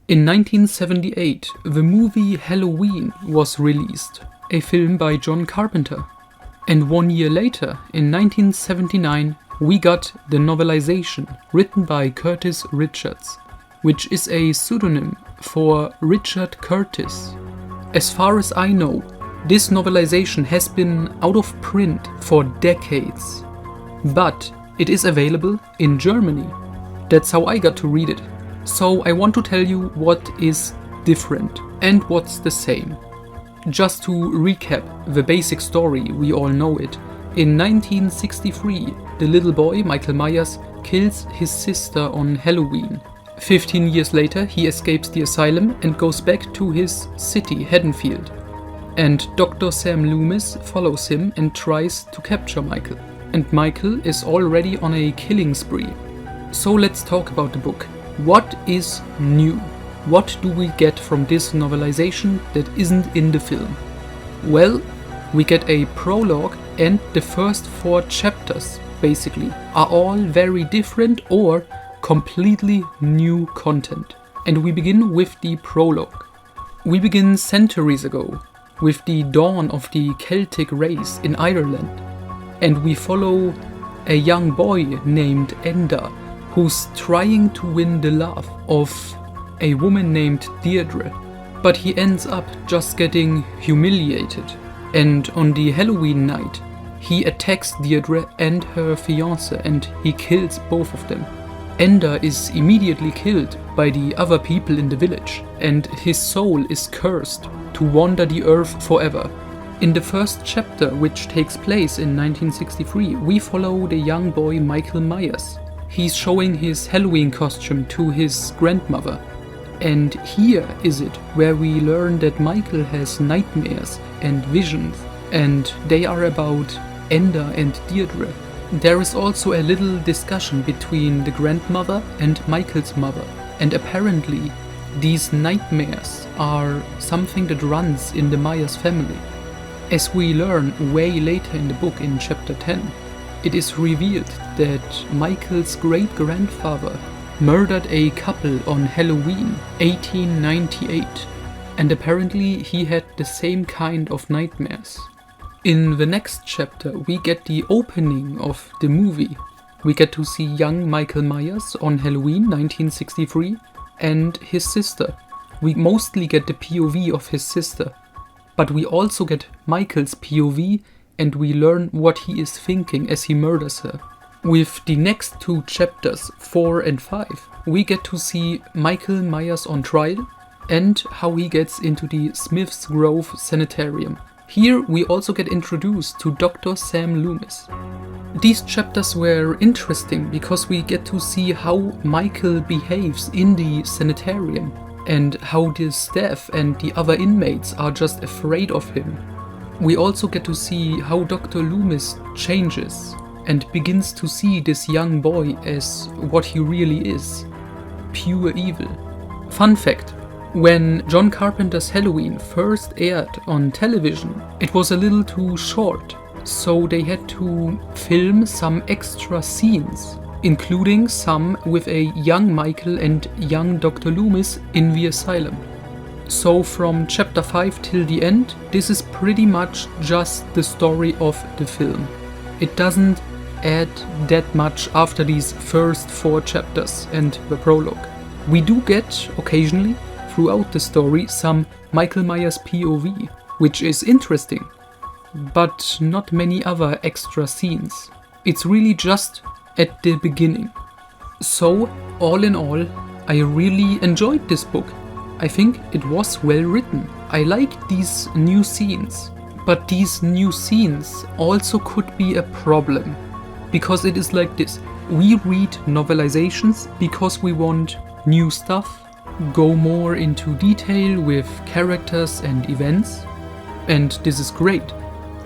In 1978, the movie Halloween was released, a film by John Carpenter. And 1 year later, in 1979, we got the novelization, written by Curtis Richards, which is a pseudonym for Richard Curtis. As far as I know, this novelization has been out of print for decades, but it is available in Germany. That's how I got to read it. So I want to tell you what is different and what's the same. Just to recap the basic story, we all know it. In 1963, the little boy Michael Myers kills his sister on Halloween. 15 years later, he escapes the asylum and goes back to his city, Haddonfield. And Dr. Sam Loomis follows him and tries to capture Michael. And Michael is already on a killing spree. So let's talk about the book. What is new? What do we get from this novelization that isn't in the film? Well, we get a prologue, and the first 4 chapters, basically, are all very different or completely new content. And we begin with the prologue. We begin centuries ago, with the dawn of the Celtic race in Ireland. And we follow a young boy named Enda, who's trying to win the love of a woman named Deirdre, but he ends up just getting humiliated, and on the Halloween night he attacks Deirdre and her fiancé and he kills both of them. Enda is immediately killed by the other people in the village, and his soul is cursed to wander the earth forever. In the first chapter, which takes place in 1963, we follow the young boy Michael Myers. He's showing his Halloween costume to his grandmother. And here is it where we learn that Michael has nightmares and visions, and they are about Enda and Deirdre. There is also a little discussion between the grandmother and Michael's mother, and apparently these nightmares are something that runs in the Myers family. As we learn way later in the book in chapter 10, it is revealed that Michael's great-grandfather murdered a couple on Halloween 1898, and apparently he had the same kind of nightmares. In the next chapter we get the opening of the movie. We get to see young Michael Myers on Halloween 1963 and his sister. We mostly get the POV of his sister, but we also get Michael's POV, and we learn what he is thinking as he murders her. With the next 2 chapters, 4 and 5, we get to see Michael Myers on trial and how he gets into the Smith's Grove Sanitarium. Here we also get introduced to Dr. Sam Loomis. These chapters were interesting because we get to see how Michael behaves in the sanitarium and how the staff and the other inmates are just afraid of him. We also get to see how Dr. Loomis changes and begins to see this young boy as what he really is, pure evil. Fun fact, when John Carpenter's Halloween first aired on television, it was a little too short, so they had to film some extra scenes, including some with a young Michael and young Dr. Loomis in the asylum. So from chapter 5 till the end, this is pretty much just the story of the film. It doesn't add that much after these first 4 chapters and the prologue. We do get, occasionally, throughout the story, some Michael Myers POV, which is interesting, but not many other extra scenes. It's really just at the beginning. So, all in all, I really enjoyed this book. I think it was well written. I like these new scenes, but these new scenes also could be a problem, because it is like this. We read novelizations because we want new stuff, go more into detail with characters and events, and this is great.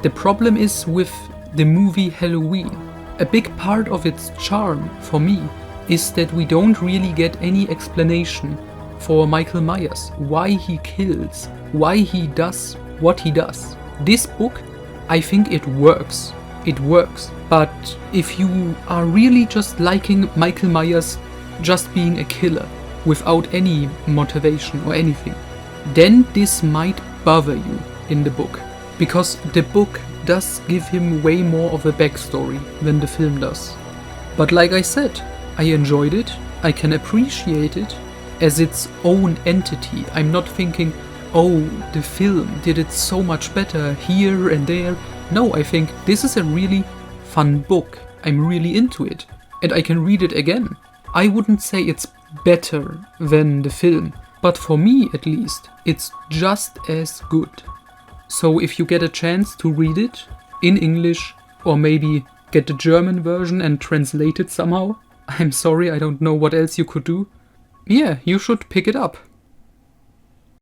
The problem is with the movie Halloween. A big part of its charm for me is that we don't really get any explanation for Michael Myers, why he kills, why he does what he does. This book, I think it works. It works. But if you are really just liking Michael Myers just being a killer, without any motivation or anything, then this might bother you in the book. Because the book does give him way more of a backstory than the film does. But like I said, I enjoyed it, I can appreciate it as its own entity. I'm not thinking, oh, the film did it so much better here and there. No, I think this is a really fun book. I'm really into it, and I can read it again. I wouldn't say it's better than the film, but for me at least, it's just as good. So if you get a chance to read it in English, or maybe get the German version and translate it somehow, I'm sorry, I don't know what else you could do. Yeah, you should pick it up.